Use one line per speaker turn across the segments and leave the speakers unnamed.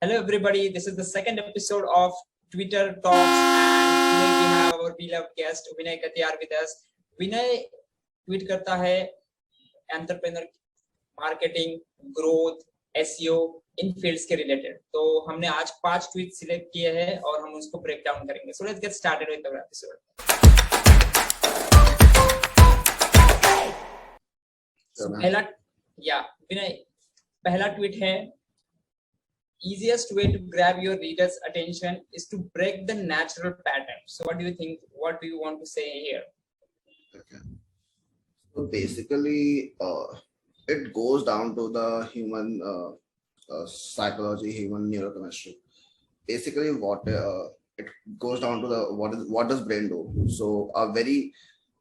Hello everybody, this is the second episode of Twitter Talks and today we have our beloved guest Vinay Katiyar with us. Vinay tweet करता है entrepreneur marketing growth SEO इन fields के related. तो हमने आज 5 tweet select किए हैं और हम उसको ब्रेक डाउन करेंगे. So let's get started with the episode. पहला ट्वीट है easiest way to grab your readers' attention is to break the natural pattern. So what do you think? What do you want to say here?
Okay. So basically, it goes down to the human psychology, human neurochemistry. Basically, what it goes down to what does brain do? So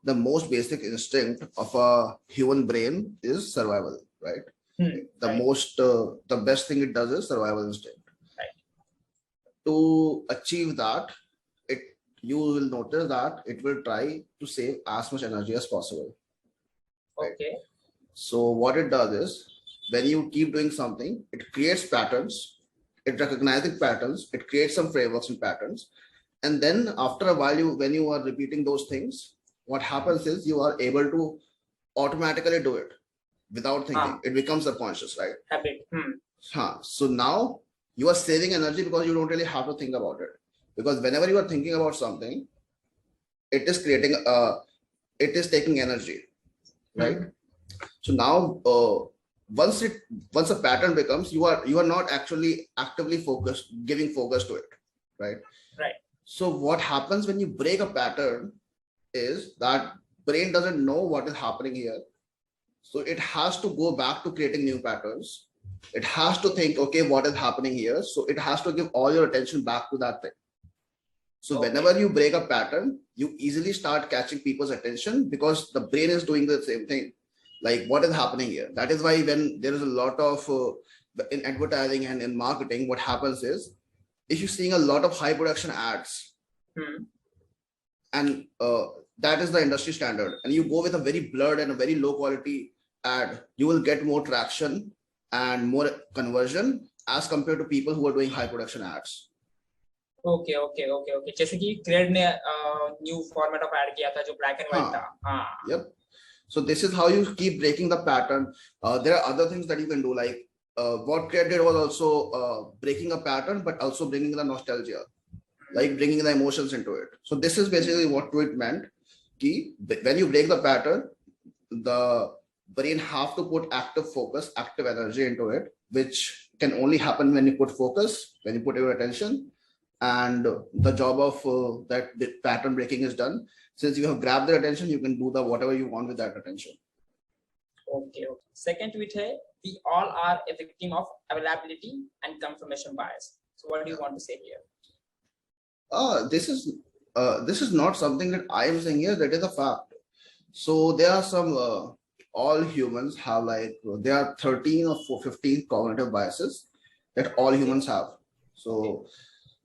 the most basic instinct of a human brain is survival, right? The best thing it does is survival instinct.
Right.
To achieve that, you will notice that it will try to save as much energy as possible. Right?
Okay.
So what it does is, when you keep doing something, it creates patterns, it recognizes patterns, it creates some frameworks and patterns. And then after a while, when you are repeating those things, what happens is you are able to automatically do it. Without thinking, it becomes subconscious, right?
Habit.
So now you are saving energy because you don't really have to think about it. Because whenever you are thinking about something, it is taking energy, right? So now, once a pattern becomes, you are not actually actively giving focus to it, right?
Right.
So what happens when you break a pattern is that brain doesn't know what is happening here. So it has to go back to creating new patterns. It has to think, okay, what is happening here? So it has to give all your attention back to that thing. So whenever you break a pattern, you easily start catching people's attention because the brain is doing the same thing. Like, what is happening here? That is why when there is a lot of, in advertising and in marketing, what happens is, if you're seeing a lot of high production ads, and that is the industry standard, and you go with a very blurred and a very low quality ad, you will get more traction and more conversion as compared to people who are doing high production ads.
Okay. जैसे कि crate ने new format of add किया था जो black and white था.
Yep. So this is how you keep breaking the pattern. There are other things that you can do, like what Cred did was also breaking a pattern, but also bringing the nostalgia, like bringing the emotions into it. So this is basically what it meant. When you break the pattern, the brain have to put active focus, active energy into it, which can only happen when you put focus, when you put your attention, and the job of that the pattern breaking is done. Since you have grabbed their attention, you can do whatever you want with that attention.
Okay. Second tweet है, we all are a victim of availability and confirmation bias. So what do you want to say here?
This is not something that I am saying here. That is a fact. So there are some, all humans have, like, there are 13 or 15 cognitive biases that all humans have. So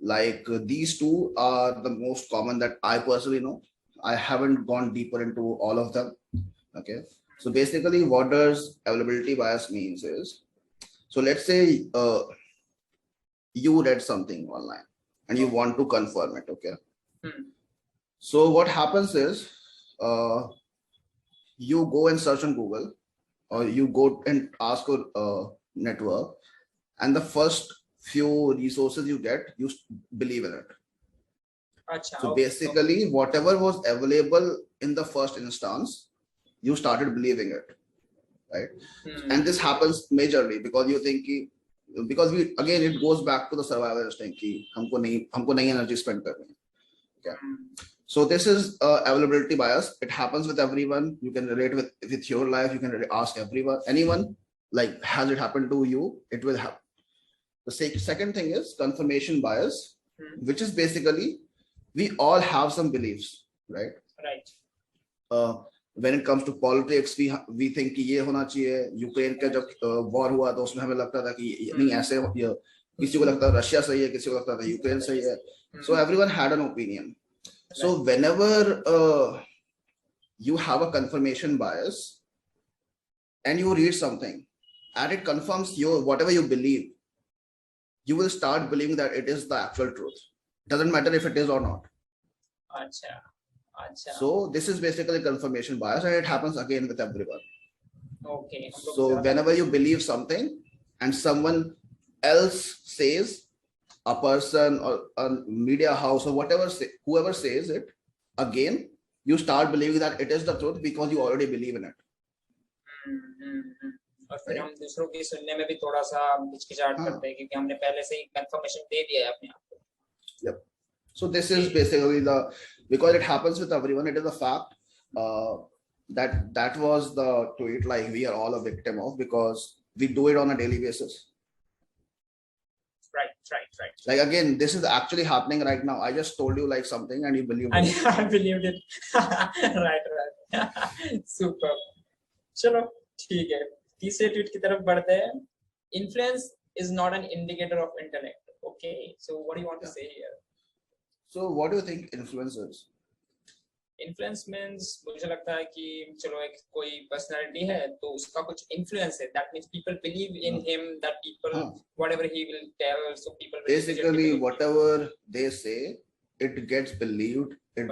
like these two are the most common that I personally know. I haven't gone deeper into all of them. Okay. So basically what does availability bias means is, so let's say you read something online and you want to confirm it. Okay. So what happens is you go and search on Google, or you go and ask your network, and the first few resources you get, you believe in it. So basically whatever was available in the first instance, you started believing it, right? And this happens majorly because you think, because again it goes back to the survival instinct, humko nahi energy spend karni. Okay. So this is availability bias. It happens with everyone. You can relate with your life. You can ask anyone, like, has it happened to you? It will happen. The second thing is confirmation bias, which is basically we all have some beliefs, right?
Right.
When it comes to politics, we think कि ये होना चाहिए. Ukraine का जब war हुआ तो उसमें हमें लगता था कि नहीं ऐसे, किसी को लगता था रशिया सही है, किसी को लगता था यूक्रेन सही है. So everyone had an opinion. So whenever you have a confirmation bias and you read something and it confirms whatever you believe, you will start believing that it is the actual truth. Doesn't matter if it is or not.
Acha.
So this is basically confirmation bias, and it happens again with everyone.
Okay.
So whenever you believe something and someone else says, a person or a media house or whatever, whoever says it, again, you start believing that it is the truth because you already believe in it.
और फिर हम दूसरों की सुनने में भी थोड़ा सा हिचकिचाहट करते हैं क्योंकि हमने पहले से ही कंफर्मेशन दे दिया है अपने आप को.
Yep. So this is basically because it happens with everyone. It is a fact that was the tweet like we are all a victim of because we do it on a daily basis.
Right.
Like again, this is actually happening right now. I just told you like something and you believed it.
I believed it. Right. Super. चलो ठीक है. तीसरे tweet की तरफ बढ़ते हैं. Influence is not an indicator of intellect. Okay. So what do you want to say here?
So what do you think influence is?
Influence means मुझे लगता है कि चलो एक कोई personality है तो उसका कुछ influence है. That means people believe in him. That people whatever he will tell, so people will
basically whatever they say, it gets believed. It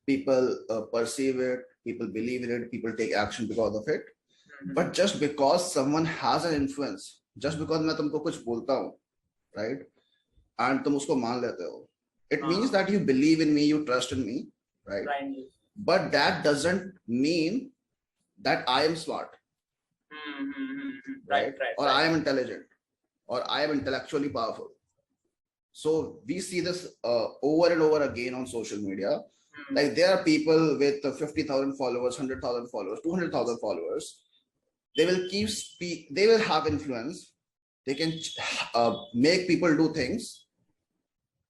people perceive it. People believe in it. People take action because of it. But just because someone has an influence, just because मैं तुमको कुछ बोलता हूँ, right, and तुम उसको मान लेते हो, it means that you believe in me, you trust in me, right? But that doesn't mean that I am smart, right? Or I am intelligent, or I am intellectually powerful. So we see this over and over again on social media. Like there are people with 50,000 followers, 100,000 followers, 200,000 followers. They will they will have influence. They can make people do things.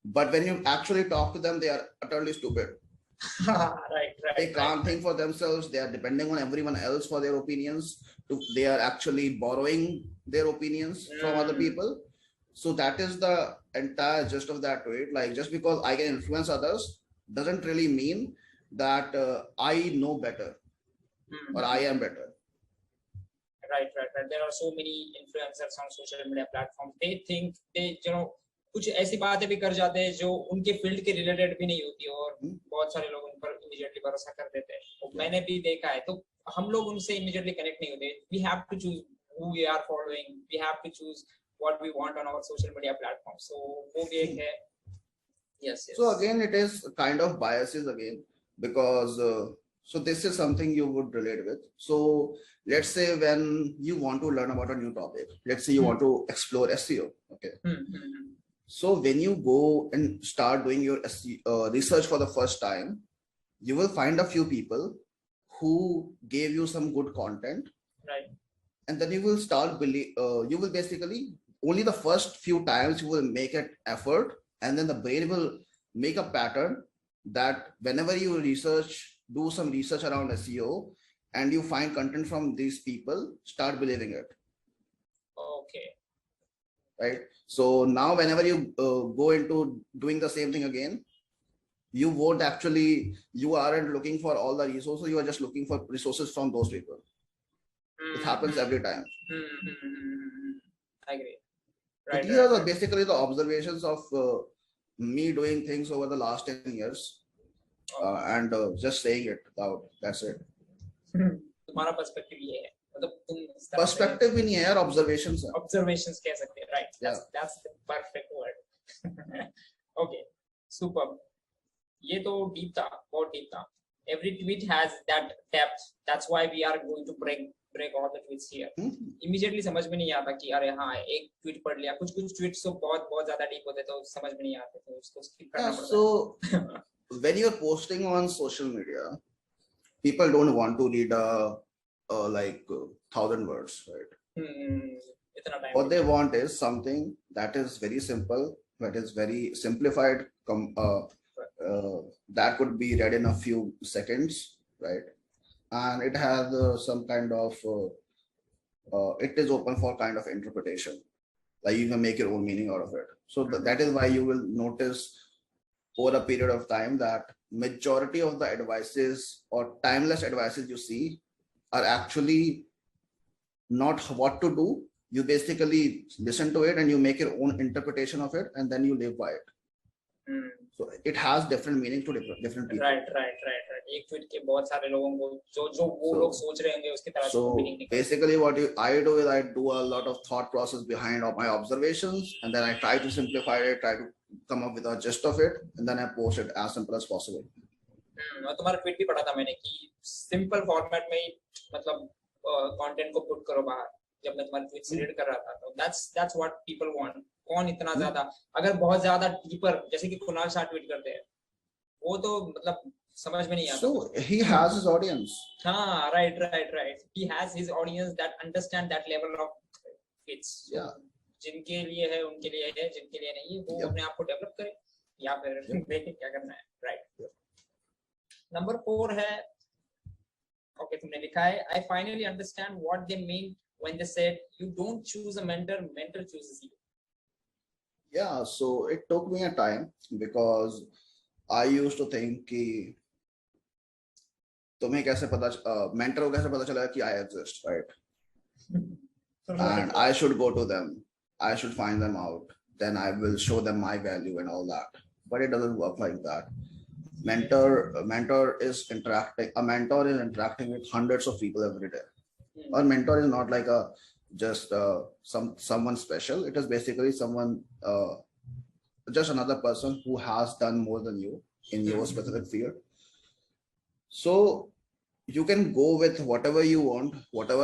But when you actually talk to them, they are utterly stupid. They can't think for themselves. They are depending on everyone else for their opinions. They are actually borrowing their opinions from other people. So that is the entire gist of that tweet. Like just because I can influence others doesn't really mean that I know better or I am better.
Right. There are so many influencers on social media platforms. They think कुछ ऐसी बातें भी कर जाते हैं जो उनके field के रिलेटेड भी नहीं होती और बहुत सारे लोग उन पर इमीडिएटली भरोसा कर देते हैं. तो मैंने भी देखा है. तो हम लोग उनसे इमीडिएटली कनेक्ट नहीं होते. We have to choose who we are following. We have to choose what we want on our social media platform. So वो भी एक है. Yes.
So again, it is kind of biases again because so this is something you would relate with. So let's say when you want to learn about a new topic, let's say you want to explore SEO. Okay. So when you go and start doing your research for the first time, you will find a few people who gave you some good content,
right?
And then you will start you will basically only the first few times you will make an effort, and then the brain will make a pattern that whenever you do some research around SEO, and you find content from these people, start believing it.
Okay.
Right. So now whenever you go into doing the same thing again, you aren't looking for all the resources. You are just looking for resources from those people. It happens every time.
I agree.
Right. These are basically the observations of me doing things over the last 10 years and just saying it out. That's it.
तुम्हारा perspective ये है.
Perspective भी नहीं है यार, observations है.
Observations कह सकते हैं, right? That's the perfect word. Okay, superb. ये तो deep था, बहुत deep था. Every tweet has that depth. That's why we are going to break all the tweets here. Immediately समझ में नहीं आता कि अरे हाँ एक tweet पढ़ लिया. कुछ tweets तो बहुत ज़्यादा deep होते तो समझ में नहीं आते तो उसको skip करना पड़ता है.
So when you're posting on social media, people don't want to read like 1,000 words, right? What they want is something that is very simple, that is very simplified, that could be read in a few seconds, right? And it has some kind of it is open for kind of interpretation, like you can make your own meaning out of it. So that is why you will notice over a period of time that majority of the advices or timeless advices you see are actually not what to do, you basically listen to it and you make your own interpretation of it, and then you live by it. So it has different meaning to different people.
Right. एक tweet के बहुत सारे लोगों को जो वो लोग सोच रहे होंगे उसकी तरह से मीनिंग निकलता है.
Basically what I do is I do a lot of thought process behind of my observations, and then I try to simplify it, try to come up with a gist of it, and then I post it as simple as possible.
और तुम्हारा tweet भी पढ़ा था मैंने कि simple format में ही मतलब content को पुट करो बाहर. जब मैं तुम्हारे ट्वीट से रीड कर रहा था तो that's what people want. कौन इतना ज्यादा, अगर बहुत ज्यादा डीपर जैसे कि कुणाल शाह ट्वीट करते हैं वो तो मतलब समझ में नहीं आता.
So he has his audience.
हाँ, right. He has his audience that understand that level of fits.
Yeah.
जिनके लिए है उनके लिए है, जिनके लिए नहीं वो अपने आप को डेवलप करे या फिर देखे क्या करना है. Right. नंबर 4 है, ओके तुमने लिखा है, I finally understand what they mean when they said you don't choose a mentor, mentor chooses you.
Yeah, so it took me a time because I used to think कि तुम्हें कैसे पता mentor को कैसे पता चला कि I exist, right? And I should go to them, I should find them out, then I will show them my value and all that. But it doesn't work like that. A mentor is interacting with hundreds of people every day. A mentor is not like just someone special. It is basically someone, just another person who has done more than you in your specific field. So you can go with whatever you want,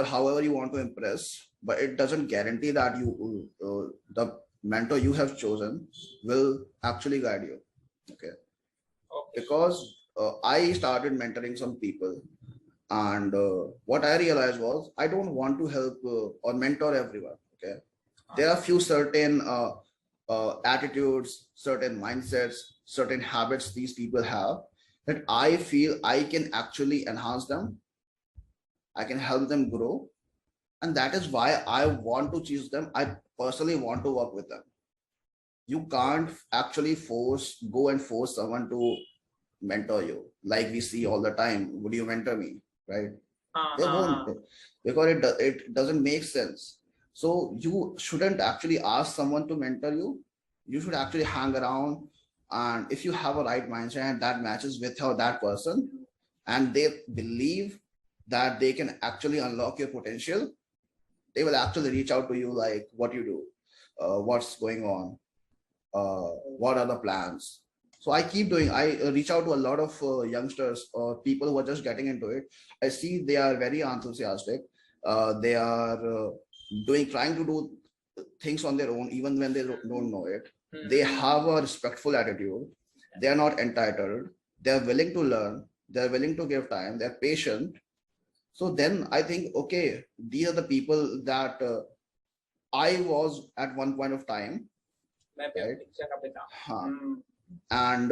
however you want to impress, but it doesn't guarantee that the mentor you have chosen will actually guide you. Okay. Because I started mentoring some people, and what I realized was I don't want to help or mentor everyone. Okay, there are few certain attitudes, certain mindsets, certain habits these people have that I feel I can actually enhance them. I can help them grow, and that is why I want to choose them. I personally want to work with them. You can't actually go and force someone to mentor you like we see all the time. Would you mentor me? Right? They won't, because it doesn't make sense. So you shouldn't actually ask someone to mentor you. You should actually hang around, and if you have a right mindset and that matches with that person, and they believe that they can actually unlock your potential, they will actually reach out to you like, what you do, what's going on, what are the plans. So I keep doing, I reach out to a lot of youngsters or people who are just getting into it. I see they are very enthusiastic. They are trying to do things on their own, even when they don't know it. They have a respectful attitude. They are not entitled. They are willing to learn. They are willing to give time. They're patient. So then I think, okay, these are the people that I was at one point of time. Right? And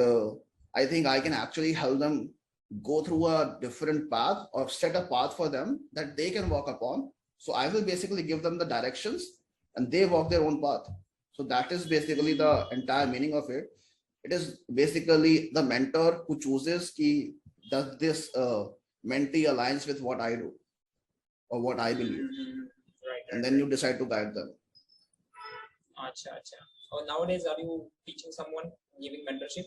I think I can actually help them go through a different path or set a path for them that they can walk upon. So I will basically give them the directions and they walk their own path. So that is basically the entire meaning of it. It is basically the mentor who chooses does this mentee aligns with what I do or what I believe.
Right.
And then you decide to guide them.
Acha. So nowadays, are you teaching someone, giving mentorship?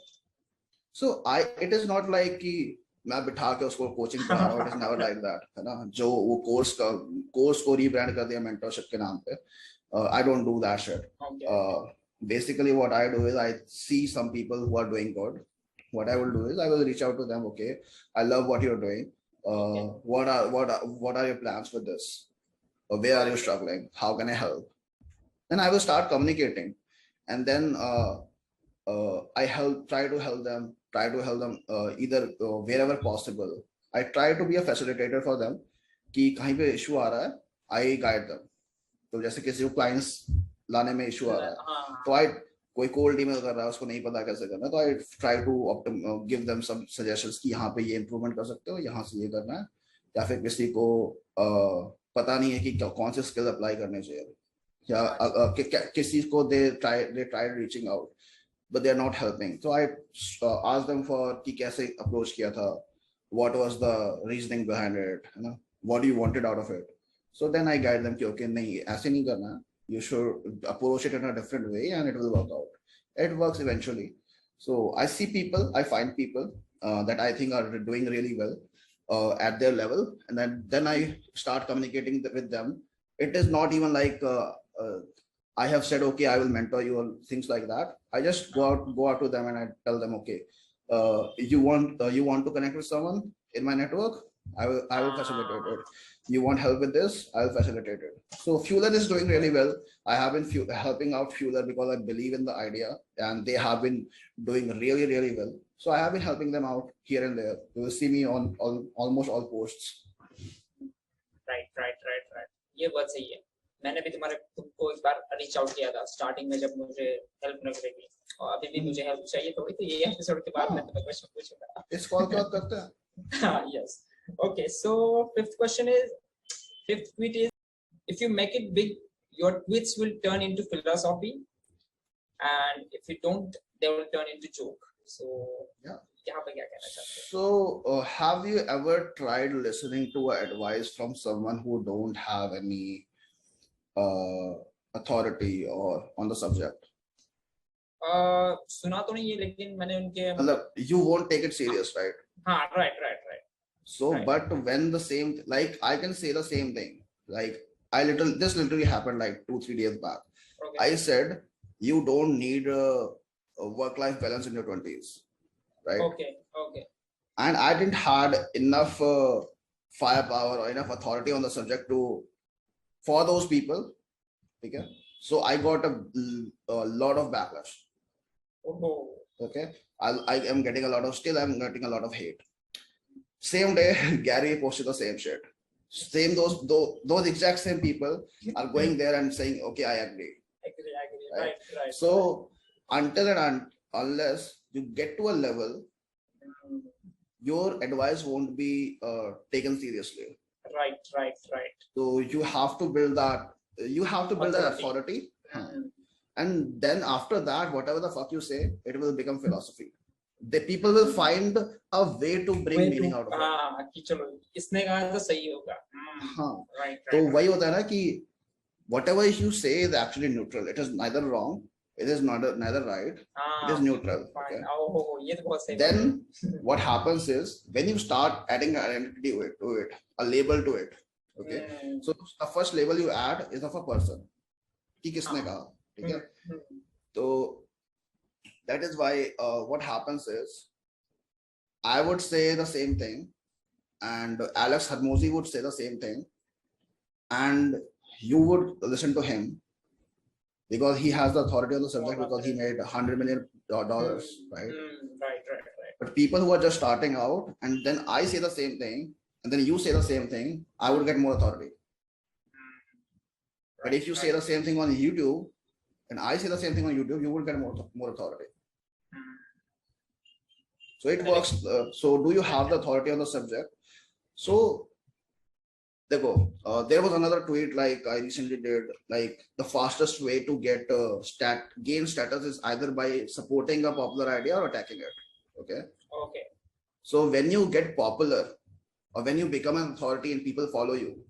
So it is not like कि मैं बिठा के उसको coaching करा रहा हूँ. It is never like that, है ना? जो वो कोर्स को rebrand कर दिया mentorship के नाम पे. I don't do that shit. Okay. Basically, what I do is I see some people who are doing good. What I will do is I will reach out to them. Okay, I love what you're doing. Okay. What are your plans for this? Where are you struggling? How can I help? Then I will start communicating. And then I try to help them either wherever possible. I try to be a facilitator for them कि कहीं पे issue आ रहा है, I guide them. तो जैसे किसी को clients लाने में issue आ रहा है, तो कोई cold email कर रहा है, उसको नहीं पता कैसे करना है, तो I try to give them some suggestions कि यहाँ पे ये improvement कर सकते हो, यहाँ से ये करना है, या फिर किसी को पता नहीं है कि कौन से skill apply करने चाहिए, या किसी को they tried reaching out but they are not helping. So I asked them for कि कैसे approach किया था, what was the reasoning behind it, you know, what do you wanted out of it. So then I guide them कि okay नहीं ऐसे नहीं करना, you should approach it in a different way and it will work out. It works eventually. So I see people, I find people that I think are doing really well at their level, and then I start communicating with them. It is not even like I have said okay I will mentor you or things like that. I just go out to them and I tell them okay, you want to connect with someone in my network, I will facilitate it. You want help with this, I'll facilitate it. So Fueler is doing really well. I have been helping out Fueler because I believe in the idea, and they have been doing really well. So I have been helping them out here and there. You will see me on almost all posts.
right. ये बात सही है. मैंने भी तुमको एक बार reach out किया था स्टार्टिंग में जब मुझे हेल्प लग रही थी, और अभी भी मुझे हेल्प चाहिए थोड़ी, तो ये एपिसोड के बाद मैं तुम्हें क्वेश्चन पूछूंगा.
इस कॉल के बाद करते हैं.
Yes. Okay, so fifth tweet is, if you make it big, your tweets will turn into philosophy, and if you don't, they will turn into joke. So
yeah,
यहाँ पे क्या कहना चाहते हैं?
So have you ever tried listening to advice from someone who don't have any authority or on the subject?
सुना तो नहीं है, लेकिन मैंने उनके
मतलब you won't take it serious, right?
हाँ, right.
So right. But when the same, like I can say the same thing, like this literally happened like 2-3 days back. Okay. I said you don't need a work-life balance in your 20s, right?
Okay.
And I didn't had enough firepower or enough authority on the subject for those people. Okay, so I got a lot of backlash.
Oh.
Okay, I am getting I'm getting a lot of hate. Same day, Gary posted the same shit. Same those exact same people are going there and saying, okay, I agree.
Right.
So until and unless you get to a level, your advice won't be taken seriously.
Right.
So you have to build that. You have to build that authority, and then after that, whatever the fuck you say, it will become philosophy. The people will find a way to bring meaning out of it.
हाँ, कि चलो इसने कहा तो सही होगा.
हाँ.
Right.
तो वही होता है ना कि whatever you say is actually neutral. It is neither wrong. It is neither right. It is neutral. Okay.
Oh, ये तो बहुत सही.
Then what happens is when you start adding an identity to it, a label to it. Okay. So the first label you add is of a person. कि किसने कहा, ठीक है? तो that is why what happens is I would say the same thing, and Alex Harmozy would say the same thing, and you would listen to him because he has the authority on the subject, because he made $100 million, right?
Right.
But people who are just starting out, and then I say the same thing, and then you say the same thing, I would get more authority. But if you say the same thing on YouTube, and I say the same thing on YouTube, you will get more authority. So it works. So do you have the authority on the subject? So there was another tweet like I recently did, like the fastest way to get gain status is either by supporting a popular idea or attacking it. Okay. So when you get popular or when you become an authority and people follow you,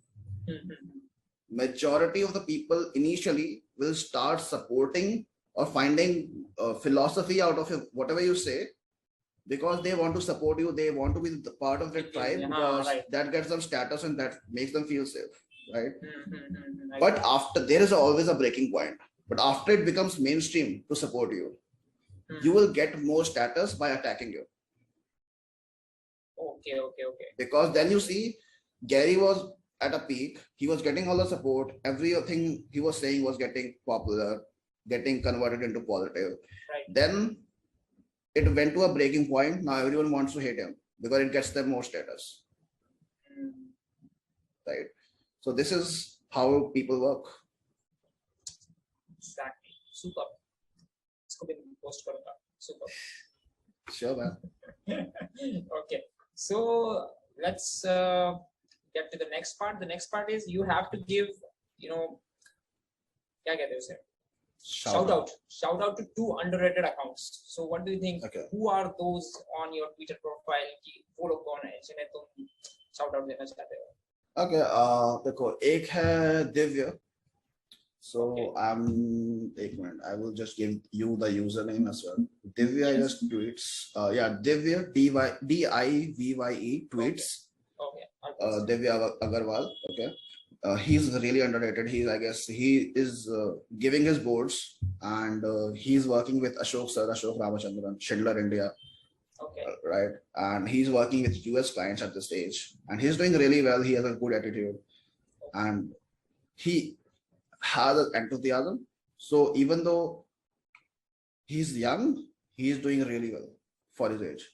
majority of the people initially will start supporting or finding philosophy out of whatever you say, because they want to support you, they want to be the part of that tribe, because that gets them status and that makes them feel safe, right? But after, there is always a breaking point, but after it becomes mainstream to support you, you will get more status by attacking you.
Okay.
Because then you see, Gary was at a peak, he was getting all the support, everything he was saying was getting popular, getting converted into positive. Then it went to a breaking point. Now everyone wants to hate him because it gets them more status. Right? So this is how people work.
Exactly. Super. Super.
Sure, man.
Okay. So let's get to the next part. The next part is you have to give, क्या कहते हैं उसे? Shout out to 2 underrated accounts. So what do you think?
Okay.
Who are those on your Twitter profile? कि वो लोग कौन है जिन्हें तुम shout out देना चाहते हो?
Okay, देखो एक है दिव्य. So I'm एक minute. I will just give you the username as well. Divya just tweets. Yeah, Divya DIVYE tweets. Divya Agarwal. Okay. He's really underrated. I guess he is giving his boards, and he's working with Ashok Ramachandran, Schindler India. Right, and he's working with US clients at this stage, and he's doing really well. He has a good attitude, and he has an enthusiasm. So even though he's young, he's doing really well for his age,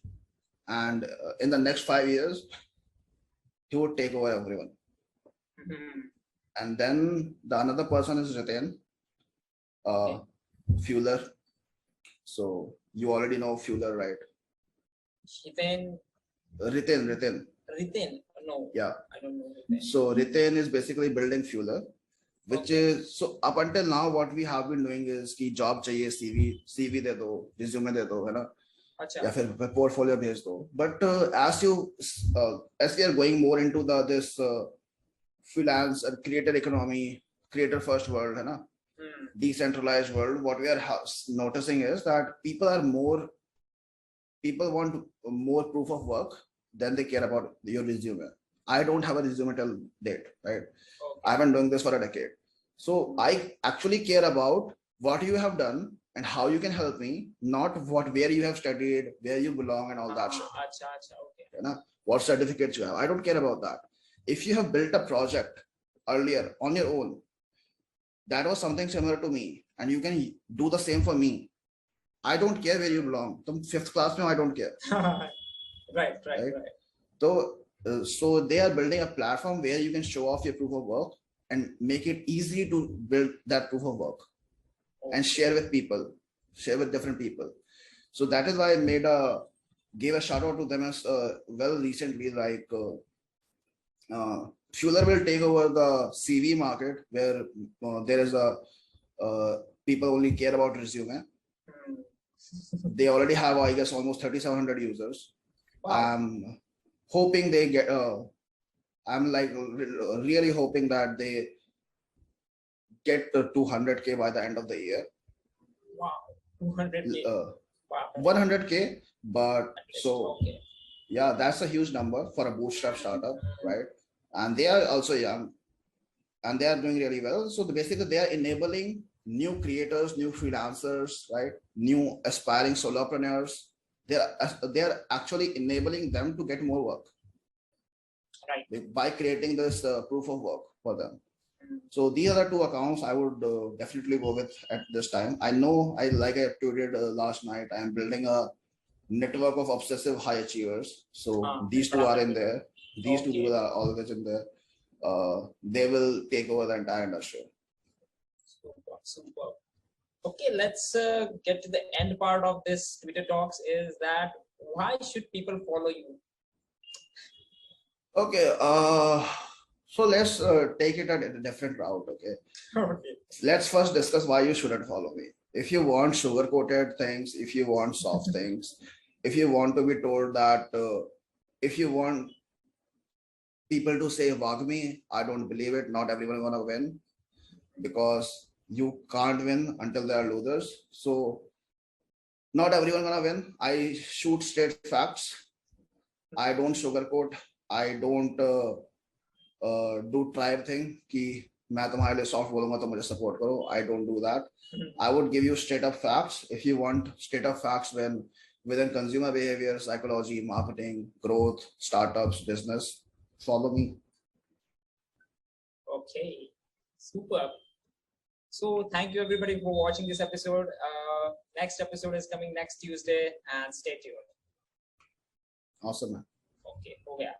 and in the next 5 years he would take over everyone. And then the another person is Ritin, Fueler. So you already know Fueler, right? Ritin.
No.
Yeah.
I don't know Ritin.
So Ritin is basically building Fueler, which is, so up until now what we have been doing is कि job चाहिए, CV दे दो, resume दे दो, है ना? या फिर portfolio भेज दो. But as we are going more into this freelance and creator economy, creator first world, है ना? Decentralized world, what we are noticing is that people want more proof of work than they care about your resume. I don't have a resume till date, right? I've been doing this for a decade. So I actually care about what you have done and how you can help me, not where you have studied, where you belong and all that shit. You know, what certificates you have. I don't care about that. If you have built a project earlier on your own, that was something similar to me, and you can do the same for me. I don't care where you belong. Tum 5th class mein, I don't care.
Right.
So they are building a platform where you can show off your proof of work and make it easy to build that proof of work and share with different people. So that is why I gave a shout out to them as well recently. Like Fueler will take over the CV market, where there is people only care about resume. They already have, I guess, almost 3,700 users. Wow. I'm hoping they get. I'm like really hoping that they get 200K by the end of the year.
Wow, 200K.
Wow. 100K, but so yeah, that's a huge number for a bootstrap startup, right? And they are also young, and they are doing really well. So basically, they are enabling new creators, new freelancers, right? New aspiring solopreneurs. They are actually enabling them to get more work, right? By creating this proof of work for them. So these are the two accounts I would definitely go with at this time. I know, like I tweeted last night, I am building a network of obsessive high achievers. So these two are in there. These two people are always in there. They will take over the entire industry.
Super. Okay, let's get to the end part of this Twitter Talks. Is that why should people follow you?
Okay, so let's take it at a different route. Okay. Let's first discuss why you shouldn't follow me. If you want sugar-coated things, if you want soft things, if you want to be told that, if you want people to say "Wag me," I don't believe it. Not everyone gonna win, because you can't win until there are losers. So not everyone gonna win. I shoot straight facts. I don't sugarcoat. I don't do tribe thing कि मैं तुम्हारे लिए soft बोलूंगा तो मुझे support करो. I don't do that. I would give you straight up facts. If you want straight up facts within consumer behavior, psychology, marketing, growth, startups, business, follow me.
Okay, super. So thank you everybody for watching this episode. Next episode is coming next Tuesday, and stay tuned.
Awesome, man.
Okay, हो गया.